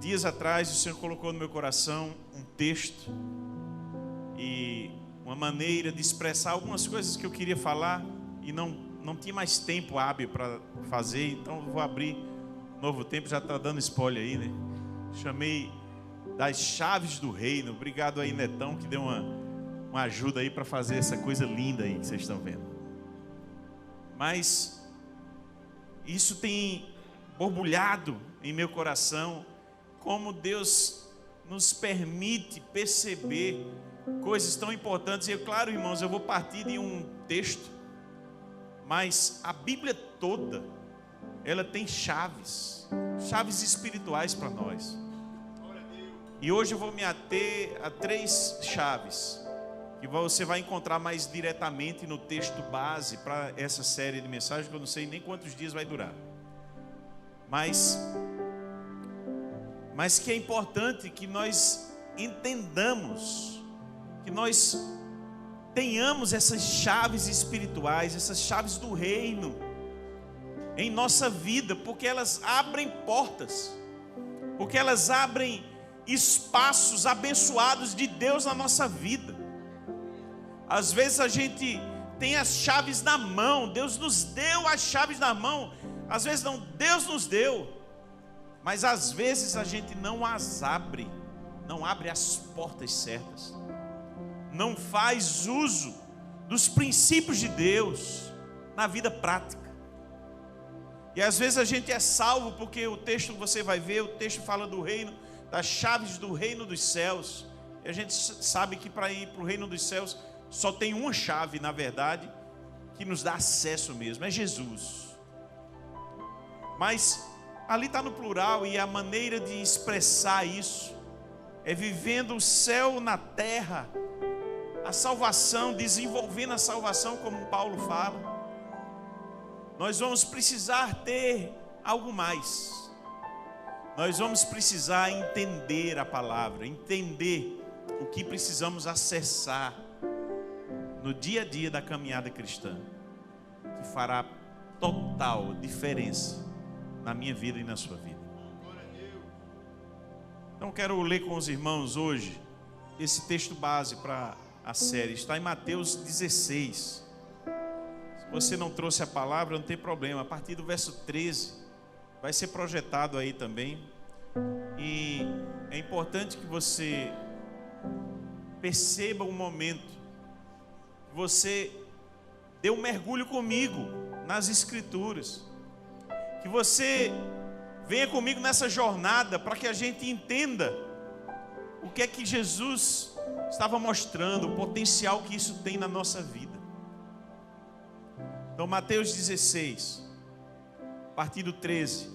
dias atrás o Senhor colocou no meu coração um texto e uma maneira de expressar algumas coisas que eu queria falar e não tinha mais tempo hábil para fazer, então eu vou abrir um novo tempo, já está dando spoiler aí, né? Chamei das chaves do reino. Obrigado aí, Netão, que deu uma ajuda aí para fazer essa coisa linda aí que vocês estão vendo. Mas isso tem borbulhado em meu coração, como Deus nos permite perceber coisas tão importantes. E claro, irmãos, eu vou partir de um texto, mas a Bíblia toda, ela tem chaves espirituais para nós. E hoje eu vou me ater a 3 chaves que você vai encontrar mais diretamente no texto base para essa série de mensagens, que eu não sei nem quantos dias vai durar. Mas que é importante que nós entendamos, que nós tenhamos essas chaves espirituais, essas chaves do reino em nossa vida, porque elas abrem portas, porque elas abrem espaços abençoados de Deus na nossa vida. Às vezes a gente tem as chaves na mão, Deus nos deu as chaves na mão, às vezes não, Deus nos deu, mas às vezes a gente não as abre, não abre as portas certas, não faz uso dos princípios de Deus na vida prática. E às vezes a gente é salvo porque o texto, você vai ver, o texto fala do reino, das chaves do reino dos céus, e a gente sabe que para ir para o reino dos céus só tem uma chave, na verdade, que nos dá acesso mesmo, é Jesus. Mas ali está no plural, e a maneira de expressar isso é vivendo o céu na terra, a salvação, desenvolvendo a salvação, como Paulo fala. Nós vamos precisar ter algo mais. Nós vamos precisar entender a palavra, entender o que precisamos acessar no dia a dia da caminhada cristã, que fará total diferença na minha vida e na sua vida. Então quero ler com os irmãos hoje esse texto base para a série. Está em Mateus 16. Se você não trouxe a palavra, não tem problema. A partir do verso 13 vai ser projetado aí também. E é importante que você perceba o momento que você dê um mergulho comigo nas Escrituras, que você venha comigo nessa jornada para que a gente entenda o que é que Jesus estava mostrando, o potencial que isso tem na nossa vida. Então Mateus 16, a partir do 13,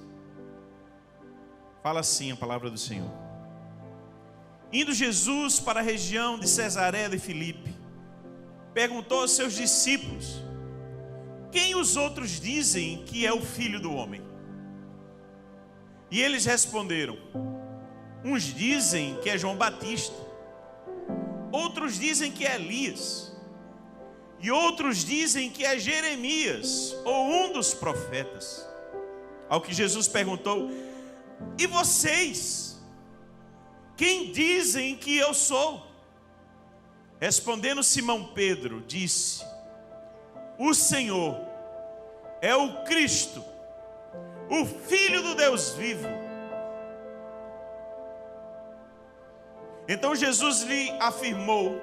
fala assim a palavra do Senhor. Indo Jesus para a região de Cesareia de Filipe, perguntou aos seus discípulos: quem os outros dizem que é o Filho do Homem? E eles responderam: uns dizem que é João Batista, outros dizem que é Elias, e outros dizem que é Jeremias ou um dos profetas. Ao que Jesus perguntou: e vocês? Quem dizem que eu sou? Respondendo Simão Pedro, disse: o Senhor é o Cristo, o Filho do Deus vivo. Então Jesus lhe afirmou: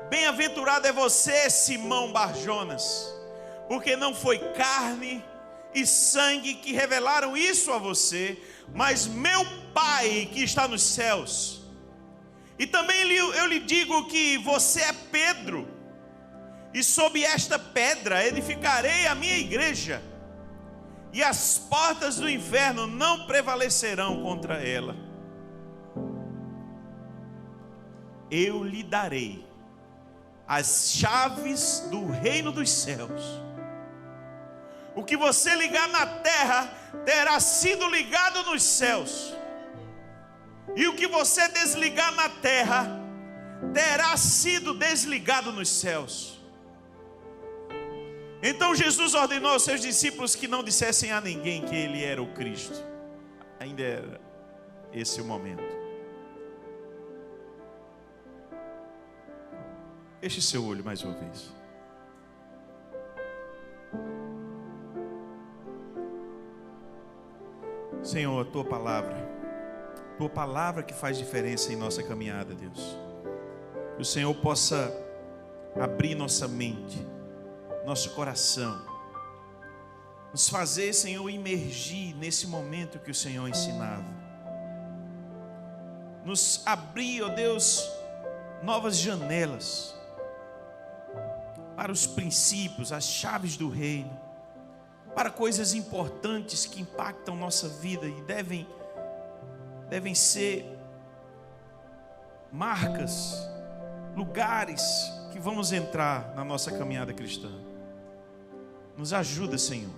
bem-aventurado é você, Simão Barjonas, porque não foi carne e sangue que revelaram isso a você, mas meu Pai que está nos céus. E também eu lhe digo que você é Pedro, e sob esta pedra edificarei a minha igreja, e as portas do inferno não prevalecerão contra ela. Eu lhe darei as chaves do reino dos céus. O que você ligar na terra terá sido ligado nos céus, e o que você desligar na terra terá sido desligado nos céus. Então Jesus ordenou aos seus discípulos que não dissessem a ninguém que ele era o Cristo. Ainda era esse é o momento. Feche seu olho mais uma vez. Senhor, a tua palavra que faz diferença em nossa caminhada, Deus. Que o Senhor possa abrir nossa mente, nosso coração, nos fazer, Senhor, imergir nesse momento que o Senhor ensinava. Nos abrir, ó Deus, novas janelas para os princípios, as chaves do reino, para coisas importantes que impactam nossa vida e devem ser marcas, lugares que vamos entrar na nossa caminhada cristã. Nos ajuda, Senhor,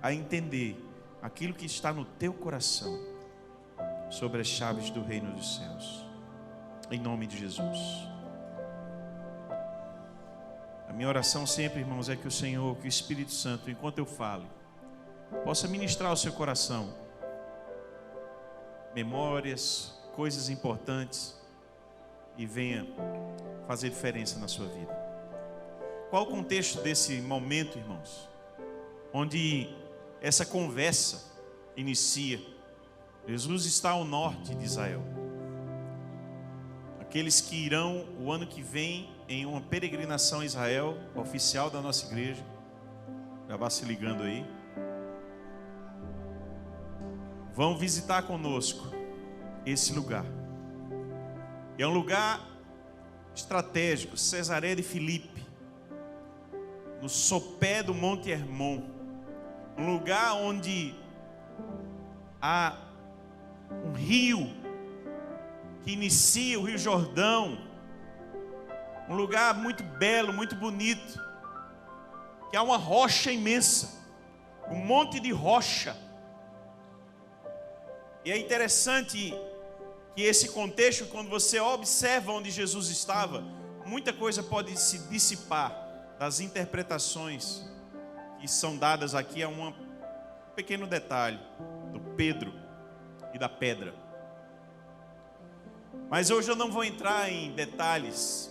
a entender aquilo que está no teu coração sobre as chaves do reino dos céus. Em nome de Jesus. A minha oração sempre, irmãos, é que o Senhor, que o Espírito Santo, enquanto eu falo, possa ministrar o seu coração memórias, coisas importantes e venha fazer diferença na sua vida. Qual o contexto desse momento, irmãos? Onde essa conversa inicia. Jesus está ao norte de Israel. Aqueles que irão o ano que vem em uma peregrinação a Israel, oficial da nossa igreja, já vá se ligando aí, vão visitar conosco esse lugar. É um lugar estratégico, Cesareia de Filipe, no sopé do Monte Hermon, um lugar onde há um rio que inicia o Rio Jordão, um lugar muito belo, muito bonito, que há uma rocha imensa, um monte de rocha. E é interessante que esse contexto, quando você observa onde Jesus estava, muita coisa pode se dissipar das interpretações que são dadas aqui a um pequeno detalhe do Pedro e da pedra. Mas hoje eu não vou entrar em detalhes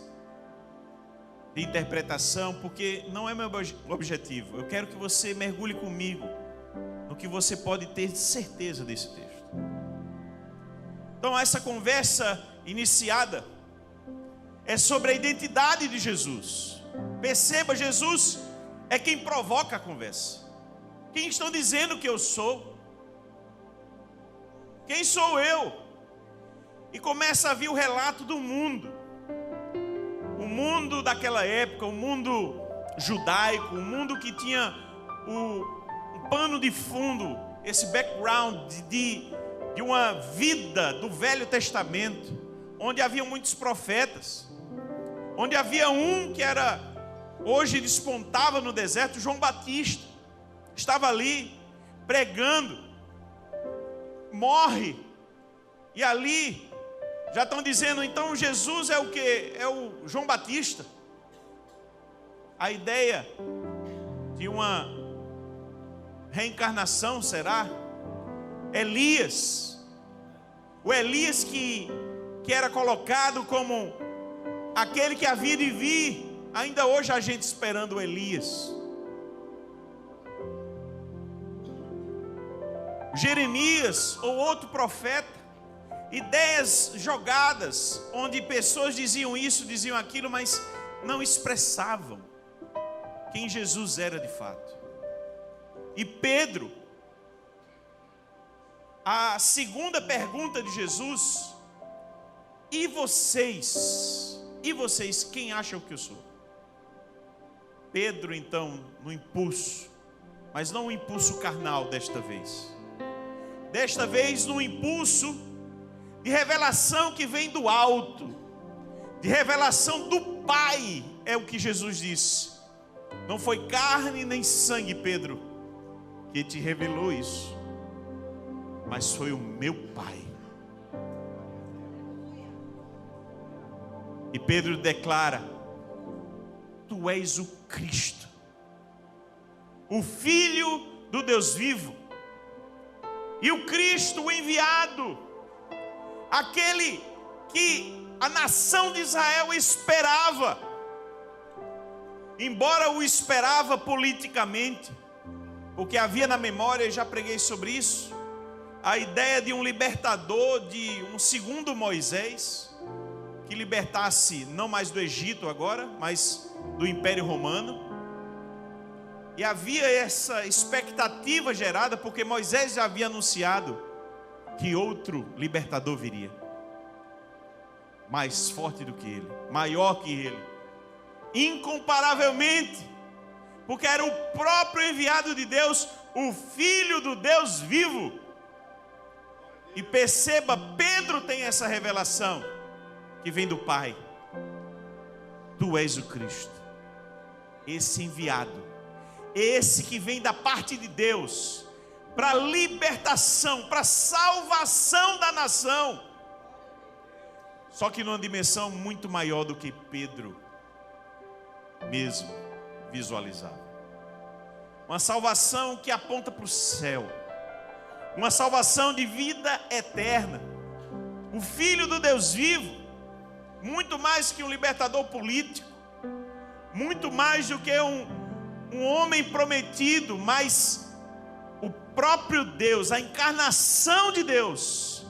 de interpretação, porque não é meu objetivo. Eu quero que você mergulhe comigo no que você pode ter certeza desse texto. Então, essa conversa iniciada é sobre a identidade de Jesus. Perceba, Jesus é quem provoca a conversa. Quem estão dizendo que eu sou? Quem sou eu? E começa a vir o relato do mundo. O mundo daquela época, o mundo judaico, o mundo que tinha um pano de fundo, esse background de uma vida do Velho Testamento, onde havia muitos profetas, onde havia um que hoje despontava no deserto, João Batista, estava ali pregando, morre, e ali já estão dizendo, então Jesus é o quê? É o João Batista. A ideia de uma reencarnação, será? Elias, o Elias que era colocado como aquele que havia de vir, ainda hoje a gente esperando o Elias. Jeremias ou outro profeta, ideias jogadas, onde pessoas diziam isso, diziam aquilo, mas não expressavam quem Jesus era de fato. E Pedro, a segunda pergunta de Jesus: e vocês? E vocês, quem acham que eu sou? Pedro, então, no impulso, mas não um impulso carnal desta vez. Desta vez, no impulso de revelação que vem do alto, de revelação do Pai, é o que Jesus disse. Não foi carne nem sangue, Pedro, que te revelou isso, mas foi o meu Pai. E Pedro declara: tu és o Cristo, o Filho do Deus vivo. E o Cristo, o enviado, aquele que a nação de Israel esperava, embora o esperava politicamente, porque havia na memória, eu já preguei sobre isso, a ideia de um libertador, de um segundo Moisés, que libertasse não mais do Egito agora, mas do Império Romano. E havia essa expectativa gerada, porque Moisés já havia anunciado que outro libertador viria, mais forte do que ele, maior que ele, incomparavelmente, porque era o próprio enviado de Deus, o Filho do Deus vivo. E perceba, Pedro tem essa revelação que vem do Pai: tu és o Cristo, esse enviado, esse que vem da parte de Deus para libertação, para salvação da nação. Só que numa dimensão muito maior do que Pedro mesmo visualizava. Uma salvação que aponta para o céu, uma salvação de vida eterna. O Filho do Deus vivo, muito mais que um libertador político, muito mais do que um homem prometido, mas o próprio Deus, a encarnação de Deus,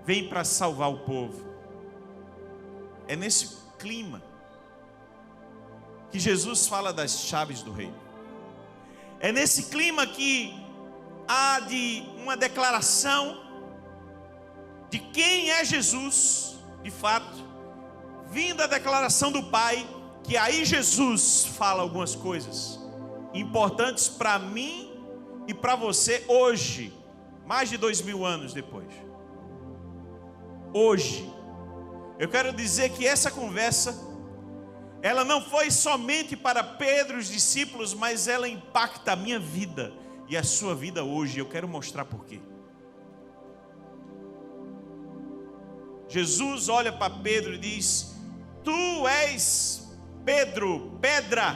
vem para salvar o povo. É nesse clima que Jesus fala das chaves do reino. É nesse clima que há de uma declaração de quem é Jesus, de fato, vinda a declaração do Pai, que aí Jesus fala algumas coisas importantes para mim e para você hoje, mais de 2000 anos depois. Hoje, eu quero dizer que essa conversa, ela não foi somente para Pedro e os discípulos, mas ela impacta a minha vida e a sua vida hoje. Eu quero mostrar por quê. Jesus olha para Pedro e diz: tu és Pedro, pedra.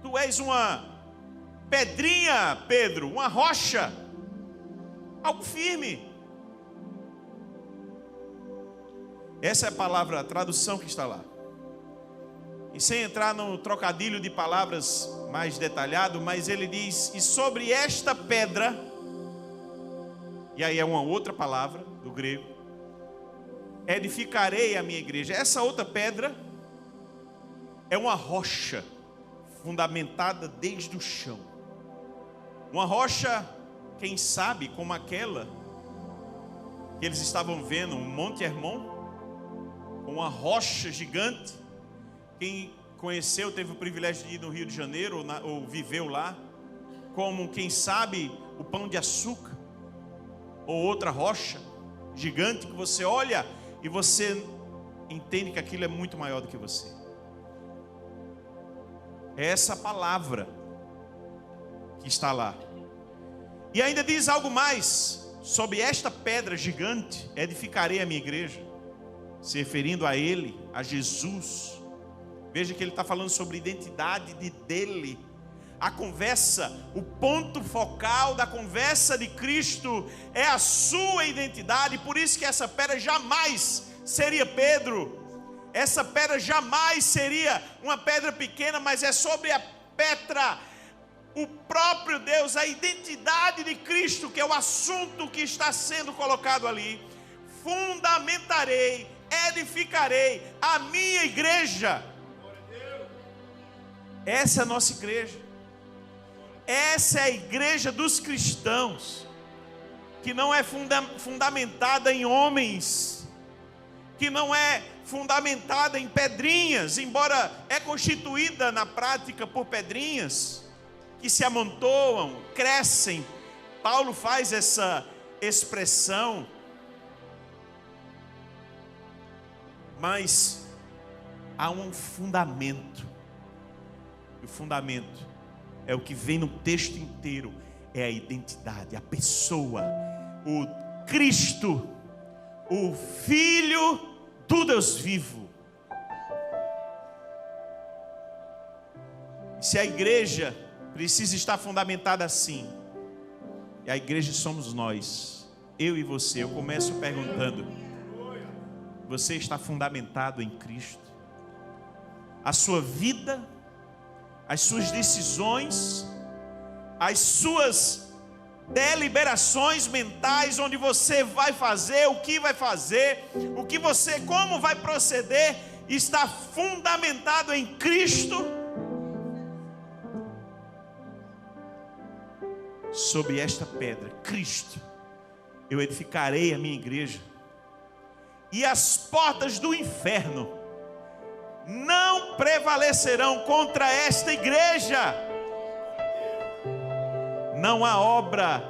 Tu és uma pedrinha, Pedro, uma rocha, algo firme. Essa é a palavra, a tradução que está lá. E sem entrar no trocadilho de palavras mais detalhado, mas ele diz: e sobre esta pedra, e aí é uma outra palavra do grego, edificarei a minha igreja. Essa outra pedra é uma rocha fundamentada desde o chão. Uma rocha, quem sabe, como aquela que eles estavam vendo, um Monte Hermon, uma rocha gigante. Quem conheceu, teve o privilégio de ir no Rio de Janeiro, ou viveu lá, como quem sabe o Pão de Açúcar, ou outra rocha gigante que você olha e você entende que aquilo é muito maior do que você. É essa palavra que está lá. E ainda diz algo mais: sobre esta pedra gigante edificarei a minha igreja, se referindo a ele, a Jesus. Veja que ele está falando sobre a identidade dele. A conversa, o ponto focal da conversa de Cristo é a sua identidade. Por isso que essa pedra jamais seria Pedro. Essa pedra jamais seria uma pedra pequena, mas é sobre a pedra o próprio Deus, a identidade de Cristo, que é o assunto que está sendo colocado ali. Fundamentarei, edificarei a minha igreja. Essa é a nossa igreja. Essa é a igreja dos cristãos, que não é fundamentada em homens, que não é fundamentada em pedrinhas, embora é constituída na prática por pedrinhas que se amontoam, crescem. Paulo faz essa expressão, mas há um fundamento. E o fundamento é o que vem no texto inteiro, é a identidade, a pessoa, o Cristo, o Filho do Deus vivo. Se a igreja precisa estar fundamentada assim. E a igreja somos nós, eu e você. Eu começo perguntando: você está fundamentado em Cristo? A sua vida, as suas decisões, as suas deliberações mentais, onde você vai fazer, o que vai fazer, como vai proceder, está fundamentado em Cristo? Sobre esta pedra, Cristo, eu edificarei a minha igreja, e as portas do inferno não prevalecerão contra esta igreja. Não há obra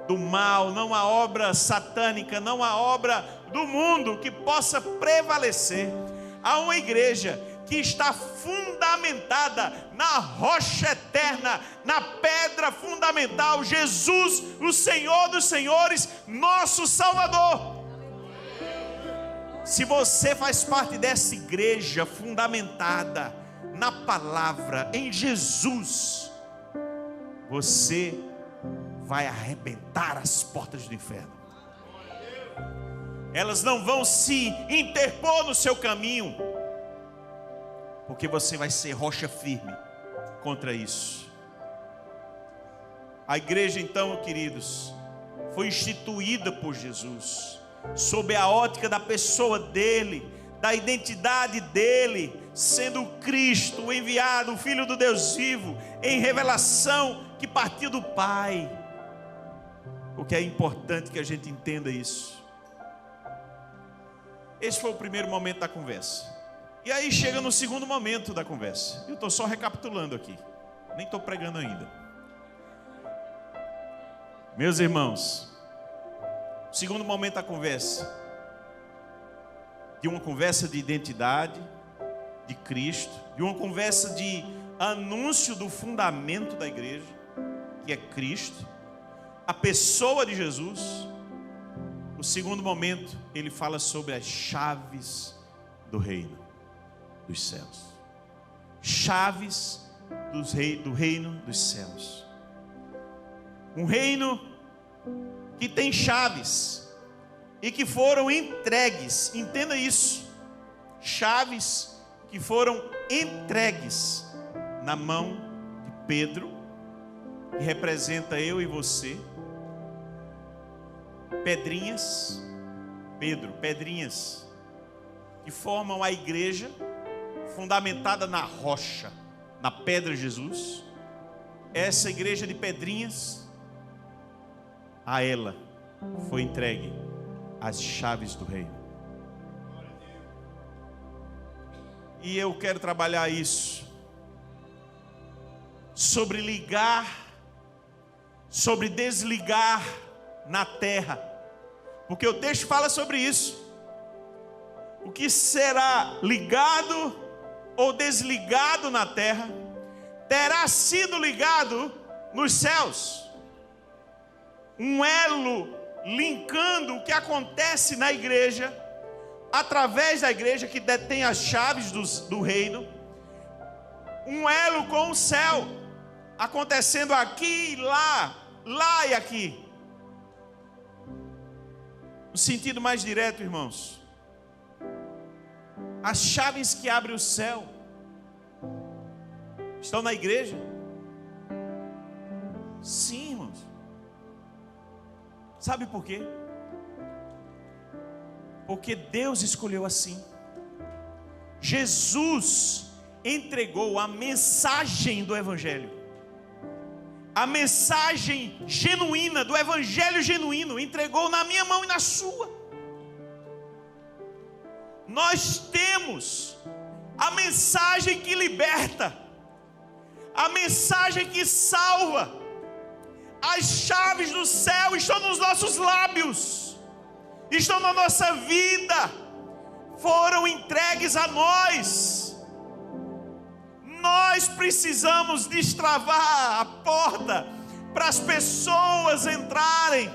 do mal, não há obra satânica, não há obra do mundo que possa prevalecer. Há uma igreja que está fundamentada na rocha eterna, na pedra fundamental, Jesus, o Senhor dos senhores, nosso Salvador. Se você faz parte dessa igreja fundamentada na palavra, em Jesus, você vai arrebentar as portas do inferno. Elas não vão se interpor no seu caminho, porque você vai ser rocha firme contra isso. A igreja, então, queridos, foi instituída por Jesus, sob a ótica da pessoa dele, da identidade dele, sendo Cristo, o enviado, o Filho do Deus vivo, em revelação que partiu do Pai. Porque é importante que a gente entenda isso. Esse foi o primeiro momento da conversa. E aí chega no segundo momento da conversa. Eu estou só recapitulando aqui, nem estou pregando ainda. Meus irmãos, o segundo momento da conversa, de uma conversa de identidade de Cristo, de uma conversa de anúncio do fundamento da igreja, que é Cristo, a pessoa de Jesus. O segundo momento, ele fala sobre as chaves do reino dos céus. Chaves do reino dos céus. Um reino que tem chaves e que foram entregues. Entenda isso. Chaves que foram entregues na mão de Pedro, que representa eu e você. Pedrinhas, Pedro, pedrinhas que formam a igreja fundamentada na rocha, na pedra Jesus. Essa igreja de pedrinhas, a ela foi entregue as chaves do reino. E eu quero trabalhar isso sobre ligar, sobre desligar na terra, porque o texto fala sobre isso. O que será ligado ou desligado na terra terá sido ligado nos céus. Um elo linkando o que acontece na igreja, através da igreja que detém as chaves do reino. Um elo com o céu, acontecendo aqui e lá, lá e aqui. No sentido mais direto, irmãos, as chaves que abrem o céu estão na igreja? Sim, irmãos. Sabe por quê? Porque Deus escolheu assim. Jesus entregou a mensagem do Evangelho, a mensagem genuína do Evangelho genuíno, entregou na minha mão e na sua. Nós temos a mensagem que liberta, a mensagem que salva. As chaves do céu estão nos nossos lábios, estão na nossa vida, foram entregues a nós. Nós precisamos destravar a porta para as pessoas entrarem.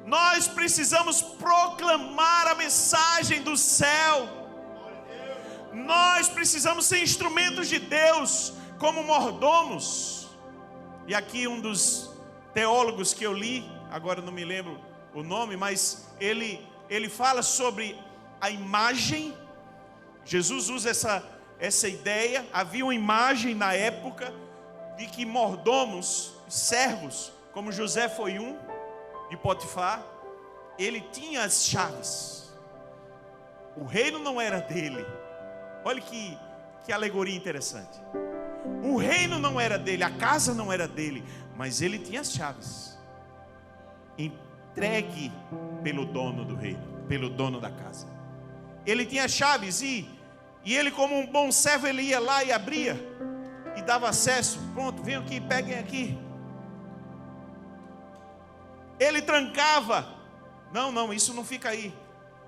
Nós precisamos proclamar a mensagem do céu. Nós precisamos ser instrumentos de Deus como mordomos. E aqui um dos teólogos que eu li, agora não me lembro o nome, mas ele fala sobre a imagem. Jesus usa essa ideia. Havia uma imagem na época de que mordomos, servos, como José foi um, de Potifar, ele tinha as chaves. O reino não era dele. Olha que alegoria interessante. O reino não era dele, a casa não era dele, mas ele tinha as chaves, entregue pelo dono do reino, pelo dono da casa. Ele tinha as chaves e ele, como um bom servo, ele ia lá e abria e dava acesso. Pronto, venham aqui, peguem aqui. Ele trancava. Não, isso não fica aí.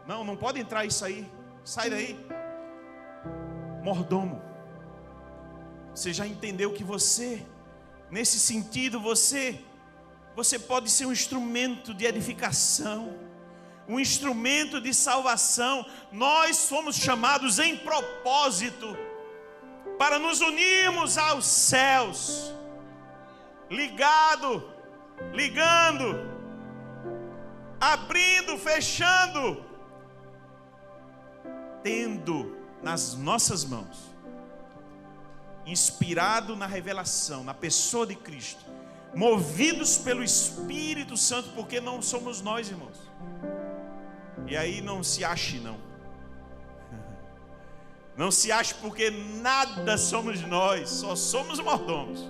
Não pode entrar isso aí. Sai daí. Mordomo. Você já entendeu que você, nesse sentido, você pode ser um instrumento de edificação, um instrumento de salvação. Nós fomos chamados em propósito para nos unirmos aos céus, ligando, abrindo, fechando, tendo nas nossas mãos, inspirado na revelação, na pessoa de Cristo, movidos pelo Espírito Santo, porque não somos nós, irmãos. E aí não se ache não. Não se ache, porque nada somos nós, só somos mordomos.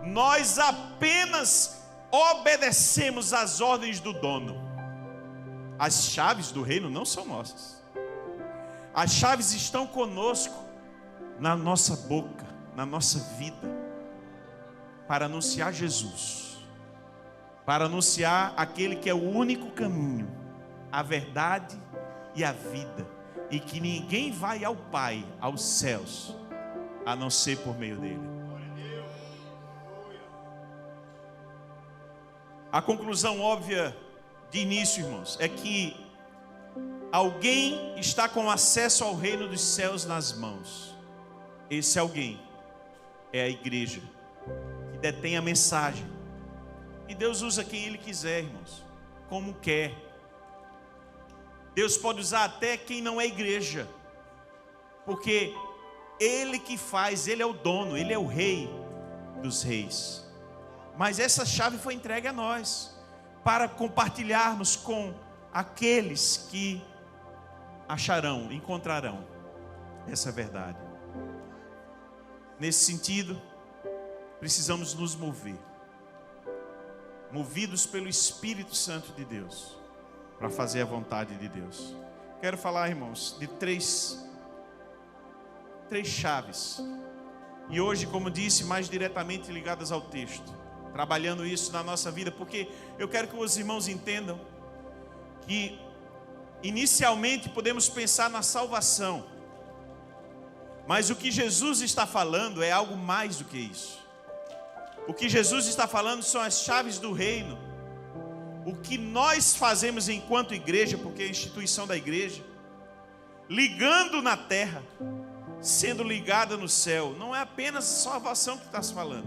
Nós apenas obedecemos às ordens do dono. As chaves do reino não são nossas. As chaves estão conosco, na nossa boca, na nossa vida, para anunciar Jesus, para anunciar aquele que é o único caminho, a verdade e a vida, e que ninguém vai ao Pai, aos céus, a não ser por meio dele. A conclusão óbvia de início, irmãos, é que alguém está com acesso ao reino dos céus nas mãos. Esse alguém é a igreja, que detém a mensagem. E Deus usa quem Ele quiser, irmãos, como quer. Deus pode usar até quem não é igreja, porque Ele que faz, Ele é o dono, Ele é o rei dos reis. Mas essa chave foi entregue a nós, para compartilharmos com aqueles que encontrarão essa verdade. Nesse sentido, precisamos nos mover, movidos pelo Espírito Santo de Deus, para fazer a vontade de Deus. Quero falar, irmãos, de três chaves. E hoje, como disse, mais diretamente ligadas ao texto, trabalhando isso na nossa vida, porque eu quero que os irmãos entendam que inicialmente podemos pensar na salvação, mas o que Jesus está falando é algo mais do que isso. O que Jesus está falando são as chaves do reino. O que nós fazemos enquanto igreja, porque é a instituição da igreja, ligando na terra, sendo ligada no céu, não é apenas salvação que está se falando.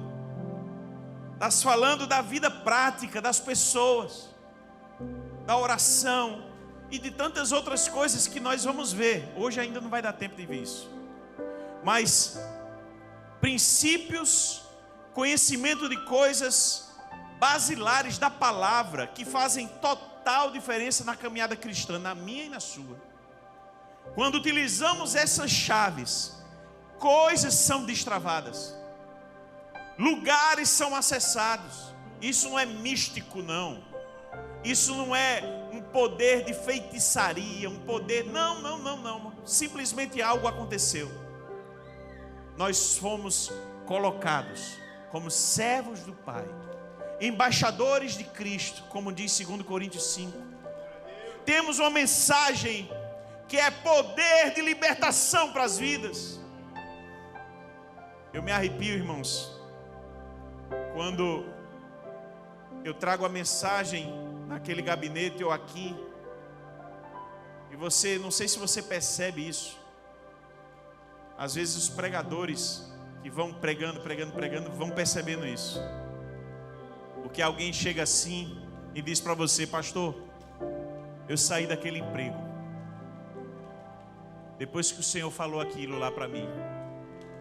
Está se falando da vida prática das pessoas, da oração e de tantas outras coisas que nós vamos ver. Hoje ainda não vai dar tempo de ver isso. Mas princípios, conhecimento de coisas basilares da palavra, que fazem total diferença na caminhada cristã, na minha e na sua. Quando utilizamos essas chaves, coisas são destravadas, lugares são acessados. Isso não é místico, não. Isso não é um poder de feitiçaria, um poder, não. Simplesmente algo aconteceu. Nós fomos colocados como servos do Pai, embaixadores de Cristo, como diz 2 Coríntios 5. Temos uma mensagem que é poder de libertação para as vidas. Eu me arrepio, irmãos, quando eu trago a mensagem naquele gabinete ou aqui, e você, não sei se você percebe isso, às vezes os pregadores que vão pregando, vão percebendo isso. Porque alguém chega assim e diz para você: pastor, eu saí daquele emprego. Depois que o Senhor falou aquilo lá para mim,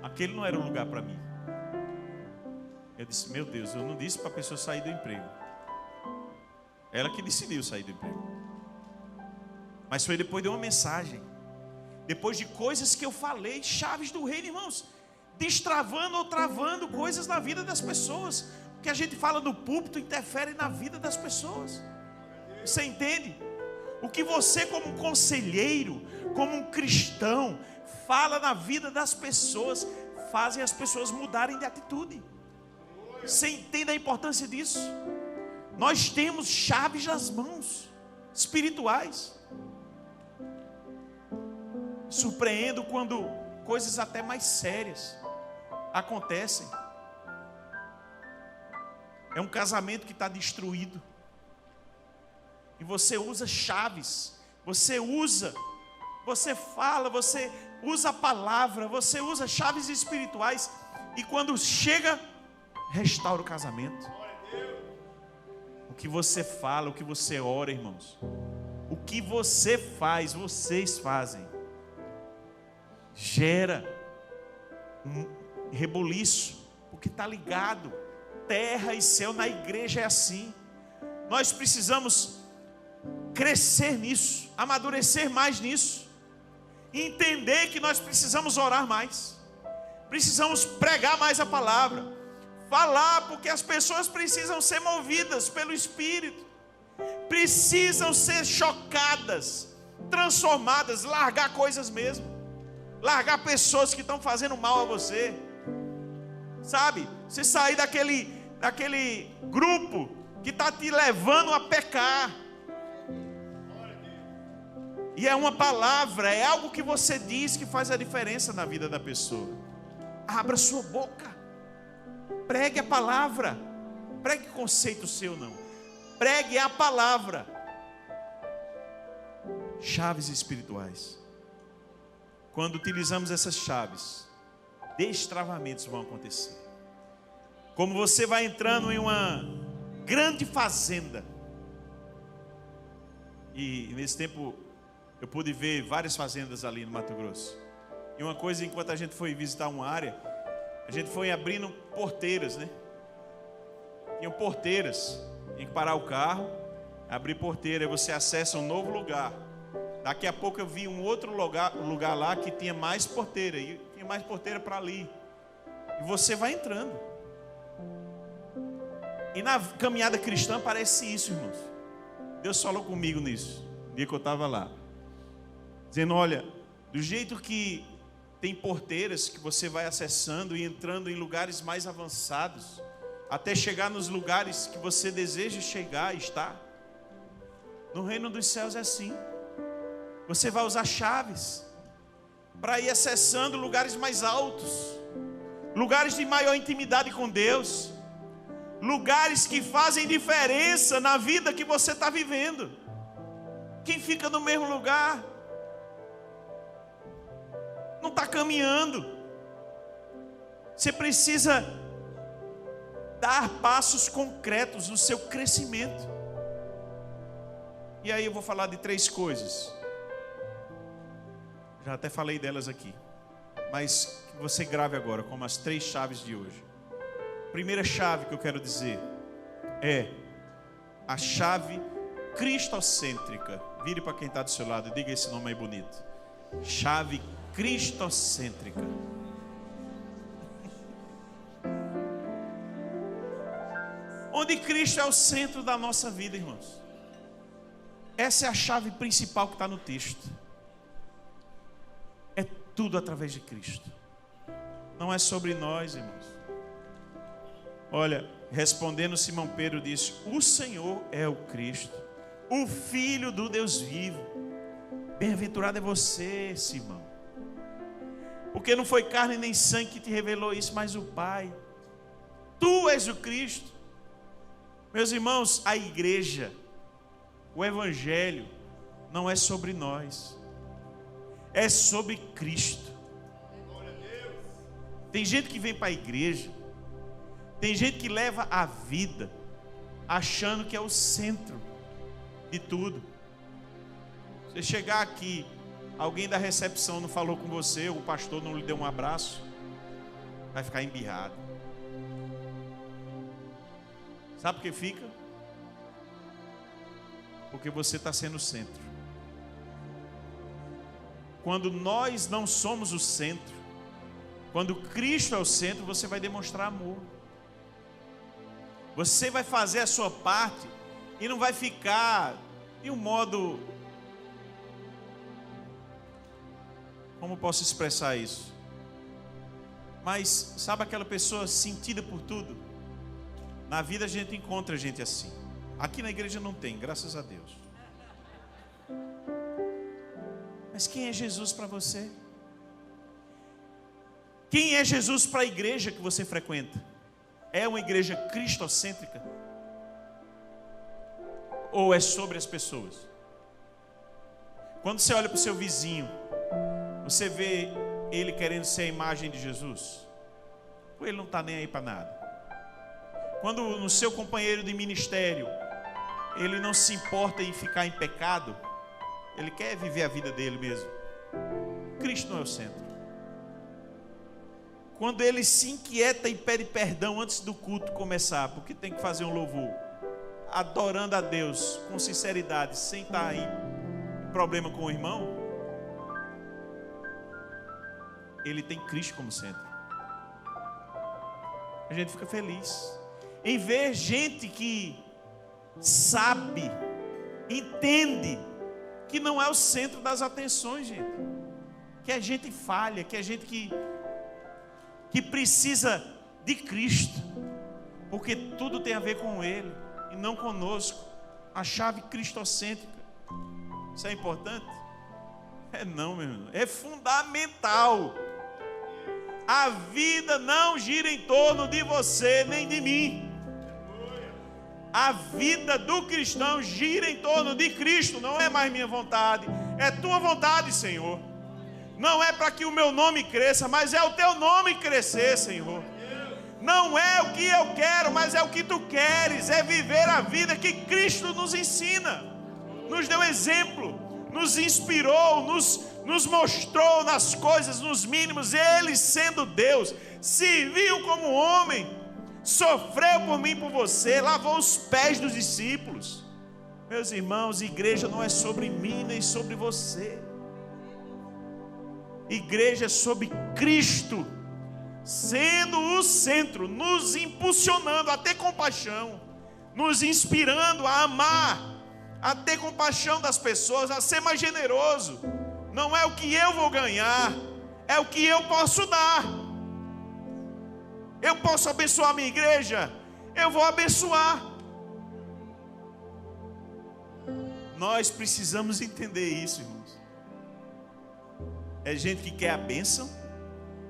aquele não era um lugar para mim. Eu disse: meu Deus, eu não disse para a pessoa sair do emprego. Ela que decidiu sair do emprego. Mas foi depois de uma mensagem, depois de coisas que eu falei, chaves do reino, irmãos, destravando ou travando coisas na vida das pessoas. O que a gente fala no púlpito interfere na vida das pessoas. Você entende? O que você, como um conselheiro, como um cristão, fala na vida das pessoas, fazem as pessoas mudarem de atitude. Você entende a importância disso? Nós temos chaves nas mãos, espirituais. Surpreendo quando coisas até mais sérias acontecem. É um casamento que está destruído. E você usa chaves. Você fala, você usa a palavra, você usa chaves espirituais. E quando chega, restaura o casamento. O que você fala, o que você ora, irmãos, o que você faz, vocês fazem, gera um rebuliço, porque está ligado. Terra e céu na igreja é assim. Nós precisamos crescer nisso, amadurecer mais nisso, entender que nós precisamos orar mais, precisamos pregar mais a palavra, falar, porque as pessoas precisam ser movidas pelo Espírito, precisam ser chocadas, transformadas, largar coisas mesmo, largar pessoas que estão fazendo mal a você, sabe? Você sair daquele grupo que está te levando a pecar. E é uma palavra, é algo que você diz que faz a diferença na vida da pessoa. Abra sua boca, pregue a palavra, pregue conceito seu não, pregue a palavra. Chaves espirituais. Quando utilizamos essas chaves, destravamentos vão acontecer. Como você vai entrando em uma grande fazenda. E nesse tempo eu pude ver várias fazendas ali no Mato Grosso. E uma coisa, enquanto a gente foi visitar uma área, a gente foi abrindo porteiras, né? Tinham porteiras, tinha que parar o carro, abrir porteira, e você acessa um novo lugar. Daqui a pouco eu vi um outro lugar lá que tinha mais porteira, e tinha mais porteira para ali. E você vai entrando. E na caminhada cristã parece isso, irmãos. Deus falou comigo nisso, no dia que eu estava lá, dizendo: olha, do jeito que tem porteiras que você vai acessando e entrando em lugares mais avançados, até chegar nos lugares que você deseja chegar e estar, no reino dos céus é assim. Você vai usar chaves para ir acessando lugares mais altos, lugares de maior intimidade com Deus, lugares que fazem diferença na vida que você está vivendo. Quem fica no mesmo lugar não está caminhando. Você precisa dar passos concretos no seu crescimento. E aí eu vou falar de 3 coisas. Já até falei delas aqui, mas que você grave agora como as 3 chaves de hoje. Primeira chave que eu quero dizer é a chave cristocêntrica. Vire para quem está do seu lado e diga esse nome aí bonito. Chave cristocêntrica. Onde Cristo é o centro da nossa vida, irmãos. Essa é a chave principal que está no texto. É tudo através de Cristo. Não é sobre nós, irmãos. Olha, respondendo Simão Pedro disse: o Senhor é o Cristo, o Filho do Deus vivo. Bem-aventurado é você, Simão, porque não foi carne nem sangue que te revelou isso, mas o Pai. Tu és o Cristo. Meus irmãos, a igreja, o Evangelho não é sobre nós, é sobre Cristo. Tem gente que vem para a igreja, tem gente que leva a vida achando que é o centro de tudo. Você chegar aqui, alguém da recepção não falou com você, o pastor não lhe deu um abraço, vai ficar embirrado. Sabe por que fica? Porque você está sendo o centro. Quando nós não somos o centro, quando Cristo é o centro, você vai demonstrar amor. Você vai fazer a sua parte e não vai ficar de um modo... Como posso expressar isso? Mas sabe aquela pessoa sentida por tudo? Na vida a gente encontra gente assim. Aqui na igreja não tem, graças a Deus. Mas quem é Jesus para você? Quem é Jesus para a igreja que você frequenta? É uma igreja cristocêntrica? Ou é sobre as pessoas? Quando você olha para o seu vizinho, você vê ele querendo ser a imagem de Jesus? Ou ele não está nem aí para nada? Quando no seu companheiro de ministério, ele não se importa em ficar em pecado, ele quer viver a vida dele mesmo. Cristo não é o centro. Quando ele se inquieta e pede perdão antes do culto começar, porque tem que fazer um louvor, adorando a Deus com sinceridade, sem estar em problema com o irmão, ele tem Cristo como centro. A gente fica feliz em ver gente que sabe, entende que não é o centro das atenções, gente. Que é gente falha, que é gente que precisa de Cristo, porque tudo tem a ver com Ele e não conosco. A chave cristocêntrica. Isso é importante? É não, meu irmão. É fundamental. A vida não gira em torno de você nem de mim. A vida do cristão gira em torno de Cristo. Não é mais minha vontade, é tua vontade, Senhor. Não é para que o meu nome cresça, mas é o teu nome crescer, Senhor. Não é o que eu quero, mas é o que tu queres. É viver a vida que Cristo nos ensina, nos deu exemplo, nos inspirou, nos mostrou nas coisas, nos mínimos. Ele, sendo Deus, se viu como homem, sofreu por mim e por você, lavou os pés dos discípulos. Meus irmãos, igreja não é sobre mim nem sobre você. Igreja é sobre Cristo, sendo o centro, nos impulsionando a ter compaixão, nos inspirando a amar, a ter compaixão das pessoas, a ser mais generoso. Não é o que eu vou ganhar, é o que eu posso dar. Eu posso abençoar a minha igreja, eu vou abençoar. Nós precisamos entender isso, irmãos. É gente que quer a bênção,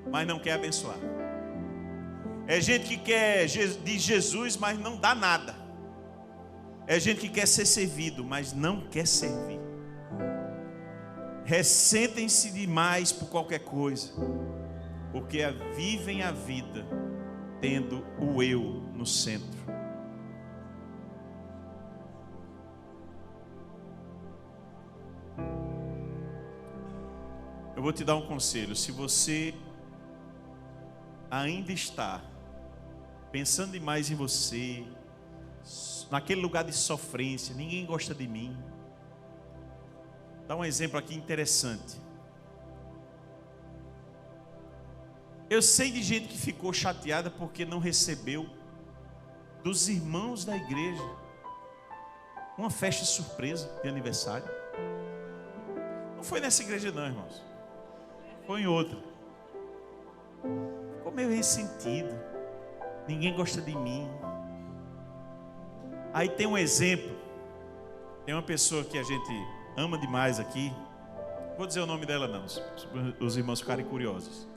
mas não quer abençoar. É gente que quer de Jesus, mas não dá nada. É gente que quer ser servido, mas não quer servir. Ressentem-se demais por qualquer coisa, porque vivem a vida tendo o eu no centro. Eu vou te dar um conselho. Se você ainda está pensando demais em você, naquele lugar de sofrência, ninguém gosta de mim. Dá um exemplo aqui interessante. Eu sei de gente que ficou chateada porque não recebeu dos irmãos da igreja uma festa surpresa de aniversário. Não foi nessa igreja não, irmãos. Foi em outra. Ficou meio ressentido. Ninguém gosta de mim. Aí tem um exemplo. Tem uma pessoa que a gente ama demais aqui. Vou dizer o nome dela não, os irmãos ficarem curiosos.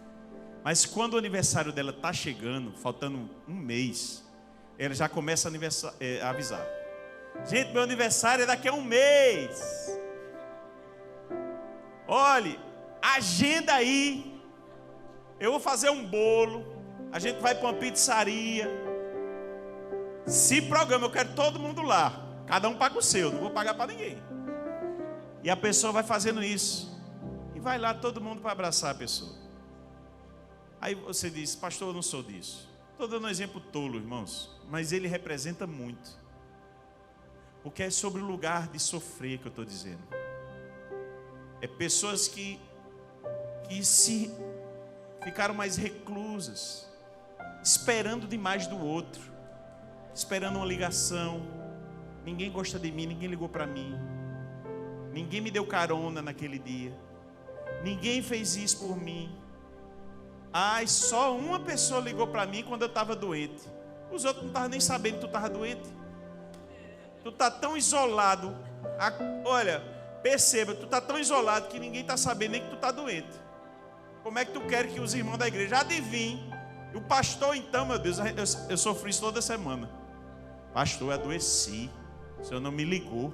Mas quando o aniversário dela está chegando, faltando um mês, ela já começa a avisar. Gente, meu aniversário é daqui a um mês. Olhe, agenda aí. eu vou fazer um bolo, a gente vai para uma pizzaria. Se programa, eu quero todo mundo lá. Cada um paga o seu, não vou pagar para ninguém. E a pessoa vai fazendo isso. E vai lá todo mundo para abraçar a pessoa. Aí você diz, pastor, eu não sou disso. Estou dando um exemplo tolo, irmãos, mas ele representa muito. Porque é sobre o lugar de sofrer que eu estou dizendo. É pessoas que se ficaram mais reclusas, esperando demais do outro, esperando uma ligação. Ninguém gosta de mim, ninguém ligou para mim, ninguém me deu carona naquele dia, ninguém fez isso por mim. Ai, só uma pessoa ligou para mim quando eu estava doente. Os outros não estavam nem sabendo que tu estava doente. Tu está tão isolado. Olha, perceba, tu está tão isolado que ninguém está sabendo nem que tu está doente. Como é que tu quer que os irmãos da igreja adivinhem? O pastor então, meu Deus, eu sofri isso toda semana. Pastor, eu adoeci. O senhor não me ligou.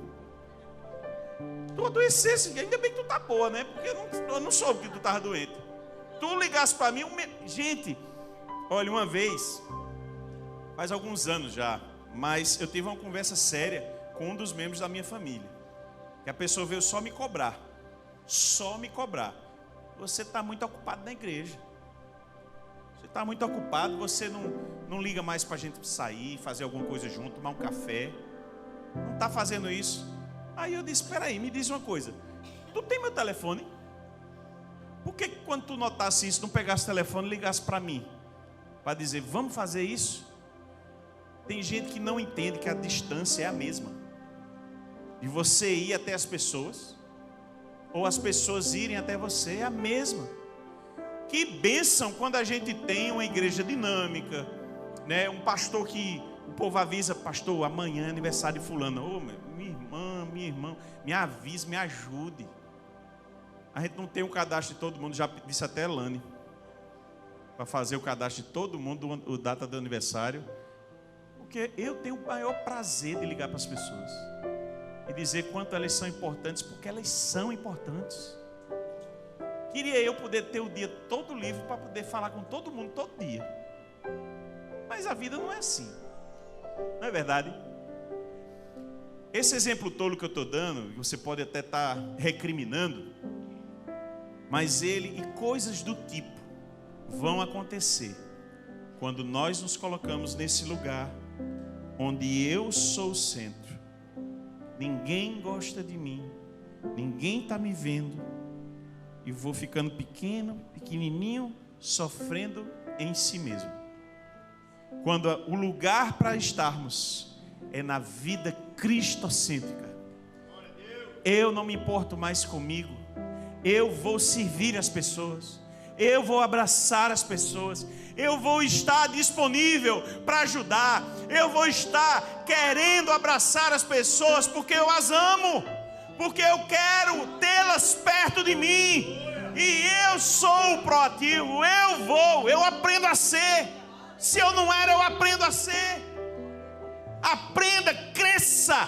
Tu adoecesse, ainda bem que tu está boa, né? Porque eu não soube que tu estava doente. Tu ligasse para mim, gente, olha, uma vez, faz alguns anos já, mas eu tive uma conversa séria com um dos membros da minha família, que a pessoa veio só me cobrar. Você está muito ocupado na igreja, você está muito ocupado, você não liga mais para a gente sair, fazer alguma coisa junto, tomar um café, não está fazendo isso. Aí eu disse, espera aí, me diz uma coisa, tu tem meu telefone? Por que quando tu notasse isso, não pegasse o telefone e ligasse para mim? Para dizer, vamos fazer isso? Tem gente que não entende que a distância é a mesma. De você ir até as pessoas, ou as pessoas irem até você, é a mesma. Que bênção quando a gente tem uma igreja dinâmica, né? Um pastor que o povo avisa, pastor, amanhã é aniversário de fulano. Ô, minha irmã, me avise, me ajude. A gente não tem um cadastro de todo mundo, já disse até a Lani, para fazer o cadastro de todo mundo, o data do aniversário, porque eu tenho o maior prazer de ligar para as pessoas e dizer quanto elas são importantes, porque elas são importantes. Queria eu poder ter o dia todo livre para poder falar com todo mundo todo dia, mas a vida não é assim, não é verdade? Esse exemplo tolo que eu estou dando, você pode até estar recriminando, mas ele e coisas do tipo vão acontecer quando nós nos colocamos nesse lugar onde eu sou o centro. Ninguém gosta de mim, ninguém está me vendo e vou ficando pequenininho, sofrendo em si mesmo. Quando o lugar para estarmos é na vida cristocêntrica. Eu não me importo mais comigo. Eu vou servir as pessoas, eu vou abraçar as pessoas, eu vou estar disponível para ajudar, eu vou estar querendo abraçar as pessoas porque eu as amo, porque eu quero tê-las perto de mim, e eu sou proativo, eu aprendo a ser. Se eu não era, eu aprendo a ser. Aprenda, cresça.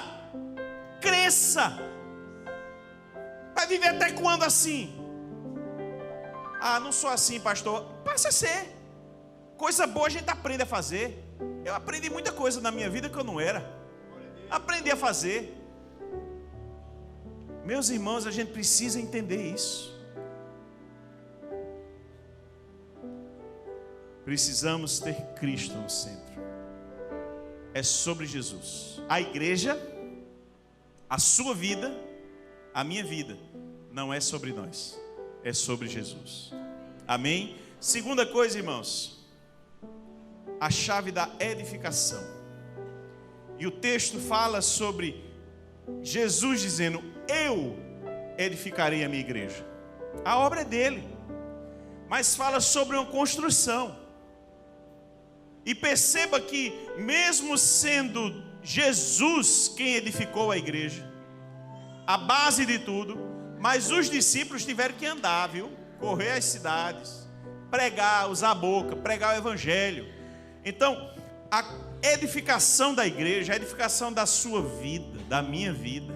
Vai viver até quando assim? Ah, não sou assim, pastor. Passa a ser. Coisa boa a gente aprende a fazer. Eu aprendi muita coisa na minha vida que eu não era. Aprendi a fazer. Meus irmãos, a gente precisa entender isso. Precisamos ter Cristo no centro. É sobre Jesus. A igreja, a sua vida, a minha vida, não é sobre nós, é sobre Jesus. Amém? Segunda coisa, irmãos, a chave da edificação. E o texto fala sobre Jesus dizendo, eu edificarei a minha igreja. A obra é dele, mas fala sobre uma construção. E perceba que mesmo sendo Jesus quem edificou a igreja, a base de tudo, mas os discípulos tiveram que andar, viu? Correr às cidades, pregar, usar a boca, pregar o evangelho. Então, a edificação da igreja, a edificação da sua vida, da minha vida,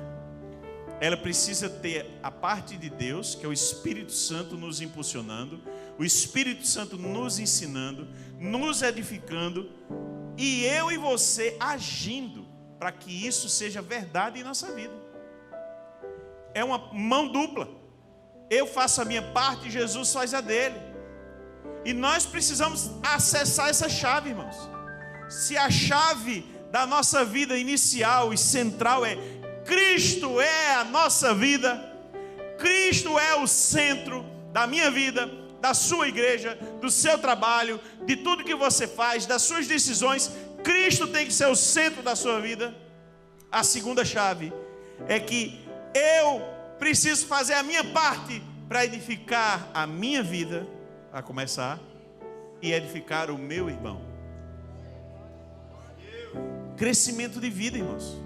ela precisa ter a parte de Deus, que é o Espírito Santo nos impulsionando, o Espírito Santo nos ensinando, nos edificando, e eu e você agindo para que isso seja verdade em nossa vida. É uma mão dupla. Eu faço a minha parte e Jesus faz a dele. E nós precisamos acessar essa chave, irmãos. Se a chave da nossa vida inicial e central é Cristo é a nossa vida, Cristo é o centro da minha vida, da sua igreja, do seu trabalho, de tudo que você faz, das suas decisões, Cristo tem que ser o centro da sua vida. A segunda chave é que eu preciso fazer a minha parte para edificar a minha vida, a começar, e edificar o meu irmão. Crescimento de vida, irmãos.